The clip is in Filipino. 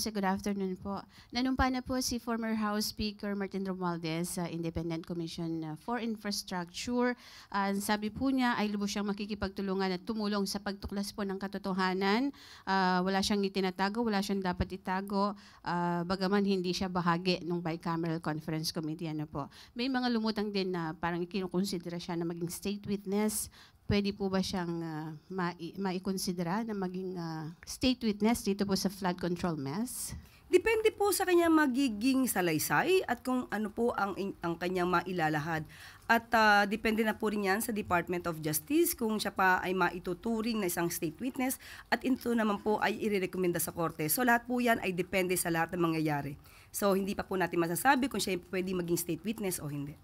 Good afternoon po. Nanumpa na po si former House Speaker Martin Romualdez sa Independent Commission for Infrastructure. Sabi po niya ay lubos siyang makikipagtulungan at tumulong sa pagtuklas po ng katotohanan. Wala siyang itinatago, wala siyang dapat itago, bagaman hindi siya bahagi ng bicameral conference committee. Ano po. May mga lumutang din na parang ikinukonsidera siya na maging state witness. Pwede po ba siyang maikonsidera na maging state witness dito po sa flood control mess? Depende po sa kanyang magiging salaysay at kung ano po ang kanyang mailalahad. At depende na po rin yan sa Department of Justice kung siya pa ay maituturing na isang state witness at ito naman po ay irerekomenda sa korte. So lahat po yan ay depende sa lahat ng mangyayari. So hindi pa po natin masasabi kung siya pwede maging state witness o hindi.